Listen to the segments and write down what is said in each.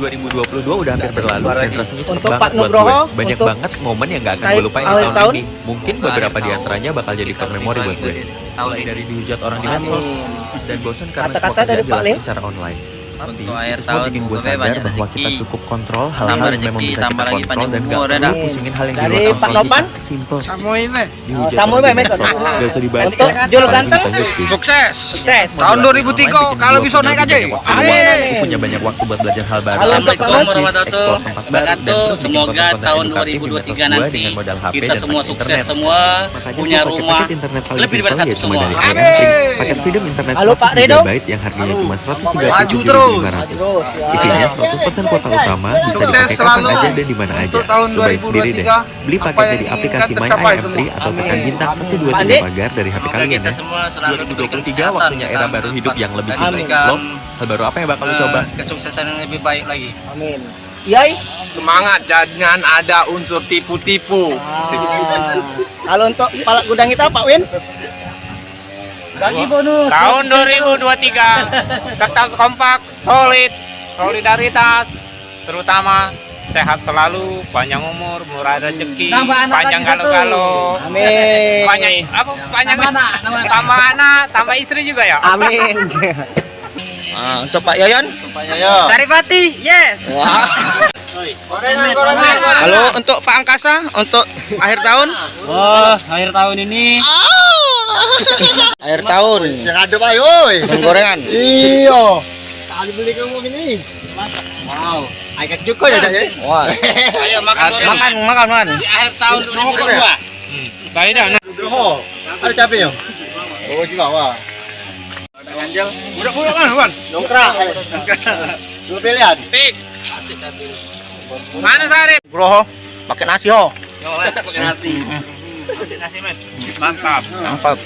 2022 udah hampir berlalu dan rasanya cepet Untuk Pak banget buat Nugroho, gue. Banyak untuk banget momen yang gak akan naik gue lupain di awal tahun tahun. ini. Mungkin beberapa di antaranya bakal jadi core memory buat gue. Mulai dari dihujat orang di medsos dan bosan karena semua Kata-kata dari kerjaan Pak Lim. dilakukan secara online. Tapi Untuk akhir itu semua tahun bikin gue semoga sadar banyak bahwa rezeki, kita cukup kontrol hal-hal tambah yang memang rezeki, bisa tambah kita lagi kontrol panjang dan gak umur, perlu dah. pusingin hal yang di Dari luar Pak kontrol Nopan. kita. Simple. Samoy be. Dihujat Samoy orang di be, Met. medsos, gak usah dibaca. Untuk Jul apalagi Ganteng. ditanggapi. Sukses. Sukses. Tahun 2003 kalau bisa naik aja. Aku punya banyak waktu buat belajar hal baru. Assalamualaikum Eksplosis, warahmatullahi explore tempat baru, dan wabarakatuh. terus bikin Semoga konten-konten tahun edukatif di 2023 medsos gua nanti dengan modal HP kita dan semua paket sukses internet. semua, Makanya punya gua pakai rumah paket internet paling lebih dari simpel, satu ya cuma semua. dari Amin. Freedom. Paket Freedom internet Halo, Pak 100 Redo. GB yang harganya cuma Maju 137.500. Terus ya. Isinya 100% kuota utama, bisa Sukses dipakai kapan selalu aja dan di mana aja. untuk tahun Cobain sendiri deh. 2023, Beli apa paket yang dari diinginkan aplikasi My tercapai IM3 semua. atau tekan bintang Andi. 123 pagar dari HP Semoga kalian kita ya. semua selalu diberikan 2023 kesehatan, waktunya era kita baru hidup yang lebih diberikan, simpel. Lo, hal baru apa yang bakal lo coba? kesuksesan yang lebih baik lagi. Amin. Yai. Semangat, jangan ada unsur tipu-tipu. Kalau untuk kepala gudang kita Pak Win. Bagi bonus. Tahun 2023 tetap kompak, solid, solidaritas, terutama sehat selalu, panjang umur, murah rezeki, Nambah anak panjang lagi satu. galau-galau. Amin. Panjang apa? Panjang tambah anak, tambah istri juga ya. Amin. Nah, untuk Pak Yoyon. Saripati, yes. Halo untuk Pak Angkasa untuk akhir tahun. Oh, akhir tahun ini Akhir tahun. yang ada Pak yoi. Gorengan. Iyo. Tadi beli kamu ini. Wow. Agak cukup ya, Cak ya. Wah. Ayo makan. Makan. Di akhir tahun 2022. Baik dah. Oh, ada cabe ya? Oh, di bawah. Budak-budak mana, Wan? Dongkrak. Dua pilihan. Tik. Mana Sarip? Groho pakai nasi ho. Pakai nasi. Mantap. Mantap.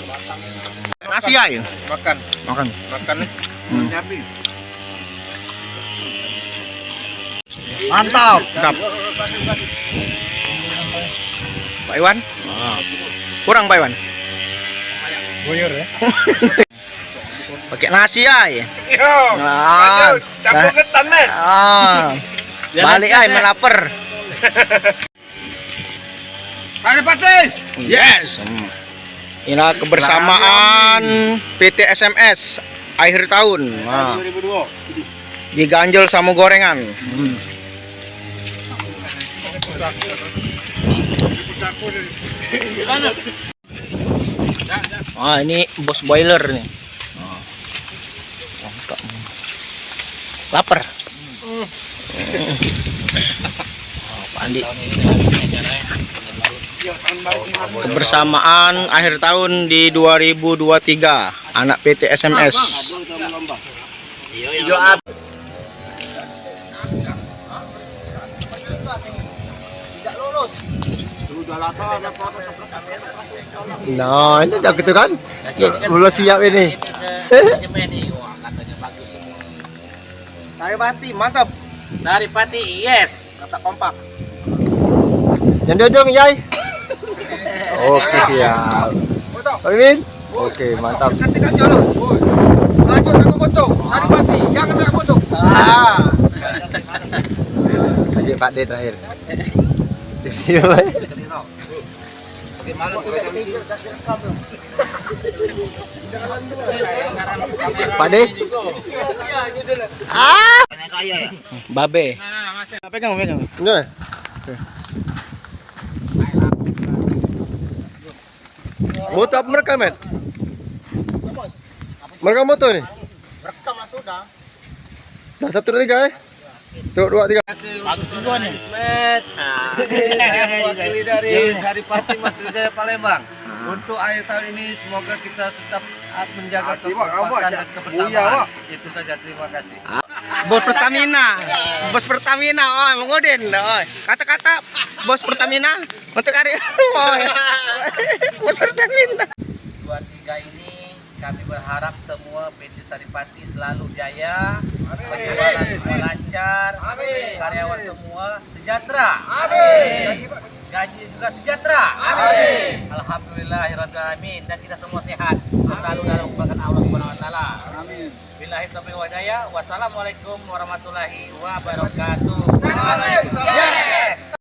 Nasi ya. Makan. Makan nih. Mantap. Mantap. Pak Iwan. Kurang Pak Iwan. Buyur ya. Pakai nasi ya. Yo. Nah. Campur ketan, men. Balik ay melaper. Saripati. Yes. Inilah kebersamaan PT SMS akhir tahun. Nah, 2002. diganjel sama gorengan. Ini bos boiler nih. Mantap. Lapar. Pak Andi. Kebersamaan akhir tahun di 2023 anak PT SMS. Nah, ini udah gitu kan? Belum siap ini. Saripati mantap. Saripati, yes. Kata kompak. Yang di ujung, Yai. Oke, siap. Amin. Oke, mantap. Lanjut aku foto. Saripati, jangan nak foto. Lanjut Pak D terakhir. Pak D. Babe. Pegang. Ini. Moto apa mereka, men? Mereka moto nih. Rekam lah sudah. Dah 1 2 3 Tuh 2 3. Bagus juga nih. Saya mewakili dari Saripati Mas Rijaya Palembang. Untuk akhir tahun ini semoga kita tetap menjaga kekompakan dan kebersamaan. Itu saja, terima kasih. Bos Pertamina, Mang Udin. Kata-kata bos Pertamina untuk karya. Bos Pertamina. 23 ini kami berharap semua PT Saripati selalu jaya, penjualan semua lancar, karyawan semua sejahtera, gaji juga sejahtera. Alhamdulillahirabbil alamin, dan kita semua sehat dan selalu dalam kebaikan Allah Subhanahu wa taala. Billahi taufiq wal hidayah. Wassalamualaikum warahmatullahi wabarakatuh.